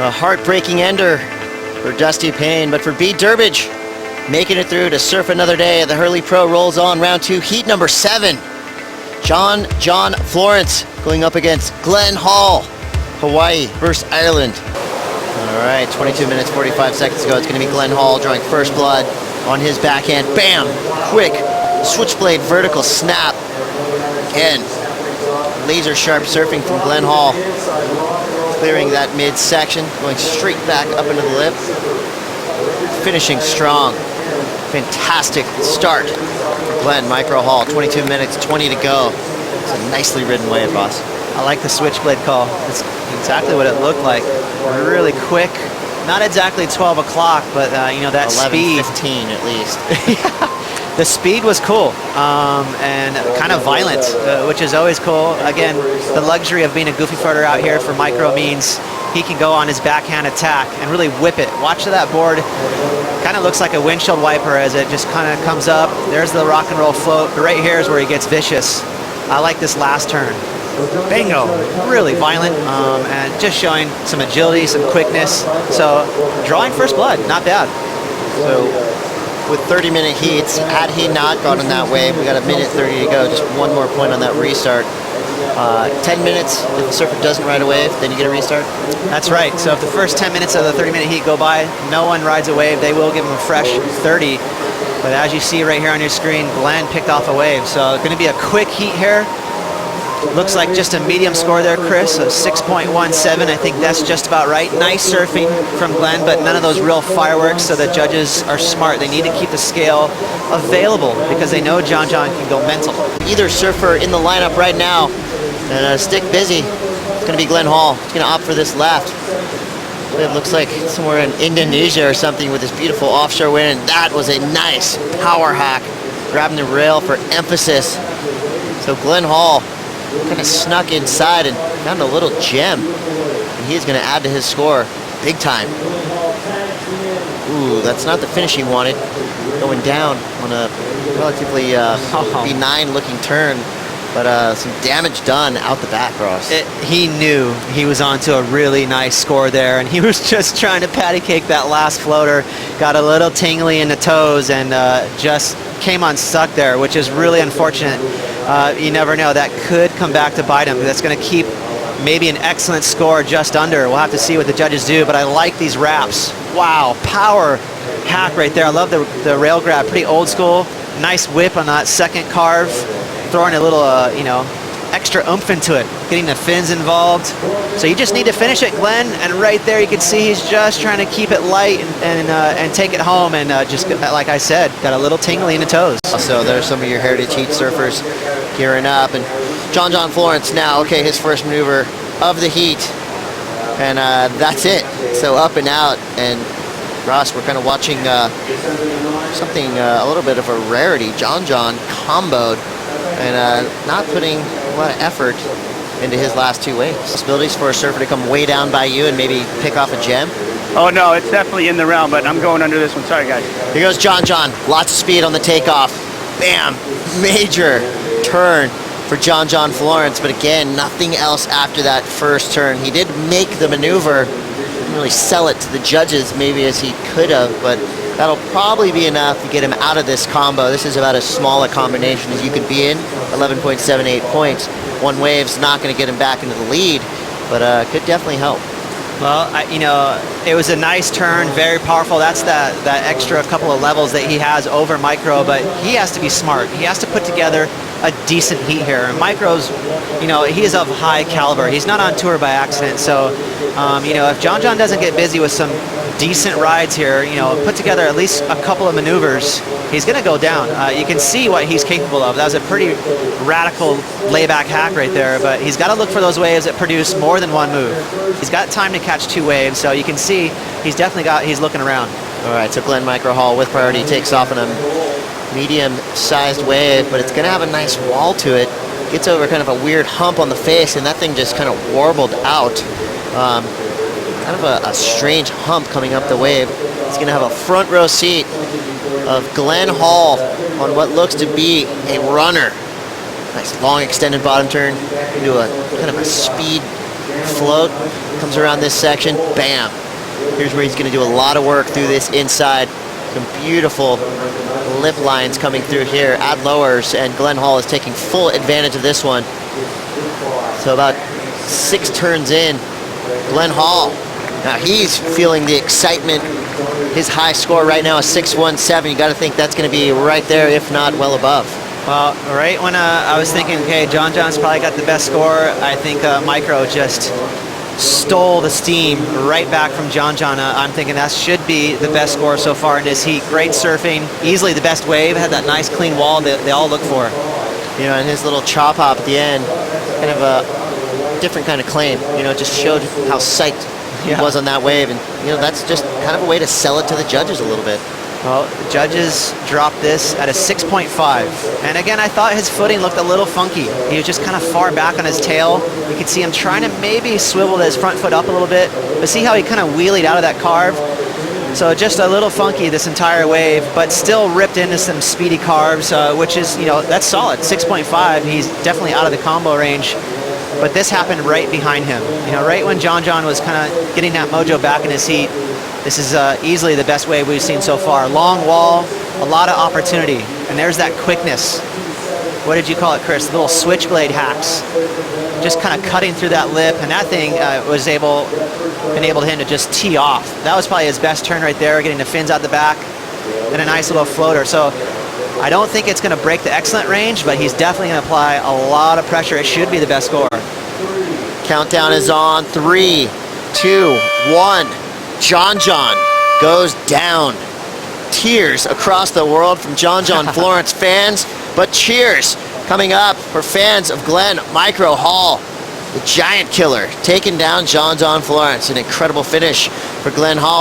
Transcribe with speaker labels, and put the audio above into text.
Speaker 1: A heartbreaking ender for Dusty Payne, but for B. Durbridge, making it through to surf another day. The Hurley Pro rolls on round 2, heat number 7. John Florence going up against Glenn Hall, Hawaii versus Ireland. All right, 22 minutes, 45 seconds ago. It's going to be Glenn Hall drawing first blood on his backhand. Bam! Quick switchblade vertical snap. Again, laser sharp surfing from Glenn Hall. Clearing that midsection, going straight back up into the lip. Finishing strong. Fantastic start for Glenn Micro Hall. 22 minutes, 20 to go. It's a nicely ridden wave, boss.
Speaker 2: I like the switchblade call. It's exactly what it looked like. Really quick. Not exactly 12 o'clock, but you know, that
Speaker 1: 11,
Speaker 2: speed.
Speaker 1: 15 at least.
Speaker 2: Yeah. The speed was cool and kind of violent, which is always cool. Again, the luxury of being a goofy footer out here for Micro means he can go on his backhand attack and really whip it. Watch that board. Kind of looks like a windshield wiper as it just kind of comes up. There's the rock and roll float. But right here is where he gets vicious. I like this last turn. Bingo. Really violent and just showing some agility, some quickness. So drawing first blood, not bad.
Speaker 1: So with 30-minute heats, had he not gone on that wave, we got a minute 30 to go. Just one more point on that restart. 10 minutes, if the surfer doesn't ride a wave, then you get a restart?
Speaker 2: That's right. So if the first 10 minutes of the 30-minute heat go by, no one rides a wave, they will give him a fresh 30. But as you see right here on your screen, Glenn picked off a wave. So it's going to be a quick heat here. Looks like just a medium score there, Chris, of 6.17. I think that's just about right. Nice surfing from Glenn, but none of those real fireworks, so the judges are smart. They need to keep the scale available because they know John can go mental.
Speaker 1: Either surfer in the lineup right now and stick busy. It's going to be Glenn Hall. He's going to opt for this left. It looks like somewhere in Indonesia or something with this beautiful offshore wind. And that was a nice power hack, grabbing the rail for emphasis. So Glenn Hall kind of snuck inside and found a little gem, and he's going to add to his score big time. Ooh, that's not the finish he wanted. Going down on a relatively benign looking turn, but some damage done out the back, Ross.
Speaker 2: He knew he was onto a really nice score there, and he was just trying to patty cake that last floater. Got a little tingly in the toes and just came unstuck there, which is really unfortunate. You never know, that could come back to bite him. That's going to keep maybe an excellent score just under. We'll have to see what the judges do, but I like these wraps. Wow, power hack right there. I love the rail grab, pretty old school. Nice whip on that second carve, throwing a little, you know, extra oomph into it, getting the fins involved. So you just need to finish it, Glenn, and right there you can see he's just trying to keep it light and take it home, and just, like I said, got a little tingly in the toes.
Speaker 1: So there's some of your heritage heat surfers gearing up, and John Florence now, okay, his first maneuver of the heat, and that's it. So up and out, and Ross, we're kind of watching something, a little bit of a rarity. John comboed, and not putting a lot of effort into his last two waves. Possibilities for a surfer to come way down by you and maybe pick off a gem?
Speaker 3: Oh no, it's definitely in the realm, but I'm going under this one. Sorry, guys.
Speaker 1: Here goes John. Lots of speed on the takeoff. Bam! Major turn for John Florence, but again, nothing else after that first turn. He did make the maneuver, didn't really sell it to the judges maybe as he could have, but that'll probably be enough to get him out of this combo. This is about as small a combination as you could be in, 11.78 points. One wave's not going to get him back into the lead, but could definitely help.
Speaker 2: Well, you know, it was a nice turn, very powerful. That's that extra couple of levels that he has over Micro, but he has to be smart. He has to put together a decent heat here. And Micro's, you know, he is of high caliber. He's not on tour by accident. So, you know, if John doesn't get busy with some decent rides here, you know, put together at least a couple of maneuvers, he's going to go down. You can see what he's capable of. That was a pretty radical layback hack right there, but he's got to look for those waves that produce more than one move. He's got time to catch two waves, so you can see he's looking around.
Speaker 1: All right, so Glenn Micro Hall with priority takes off on a medium-sized wave, but it's going to have a nice wall to it. Gets over kind of a weird hump on the face, and that thing just kind of warbled out. Kind of a strange hump coming up the wave. He's going to have a front row seat of Glenn Hall on what looks to be a runner. Nice long extended bottom turn into a kind of a speed float. comes around this section, bam. Here's where he's going to do a lot of work through this inside. Some beautiful lip lines coming through here at lowers, and Glenn Hall is taking full advantage of this one. So about 6 turns in, Glenn Hall, now he's feeling the excitement. His high score right now is 6.17. You got to think that's going to be right there, if not well above.
Speaker 2: Well, right when I was thinking, okay, John's probably got the best score, I think Micro just stole the steam right back from John. I'm thinking that should be the best score so far in this heat. Great surfing, easily the best wave, had that nice clean wall that they all look for.
Speaker 1: You know, and his little chop hop at the end, kind of a different kind of claim. You know, it just showed how psyched he was on that wave, and you know, that's just kind of a way to sell it to the judges a little bit.
Speaker 2: Well, the judges dropped this at a 6.5. And again, I thought his footing looked a little funky. He was just kind of far back on his tail. You could see him trying to maybe swivel his front foot up a little bit, but see how he kind of wheelied out of that carve? So just a little funky this entire wave, but still ripped into some speedy carves, which is, you know, that's solid. 6.5, he's definitely out of the combo range. But this happened right behind him. You know, right when John was kind of getting that mojo back in his heat. This is easily the best wave we've seen so far. Long wall, a lot of opportunity. And there's that quickness. What did you call it, Chris? Little switchblade hacks. Just kind of cutting through that lip. And that thing enabled him to just tee off. That was probably his best turn right there, getting the fins out the back. And a nice little floater. So I don't think it's going to break the excellent range, but he's definitely going to apply a lot of pressure. It should be the best score.
Speaker 1: Countdown is on. 3, 2, 1. John goes down. Tears across the world from John Florence fans, but cheers coming up for fans of Glenn Micro Hall. The giant killer taking down John Florence. An incredible finish for Glenn Hall.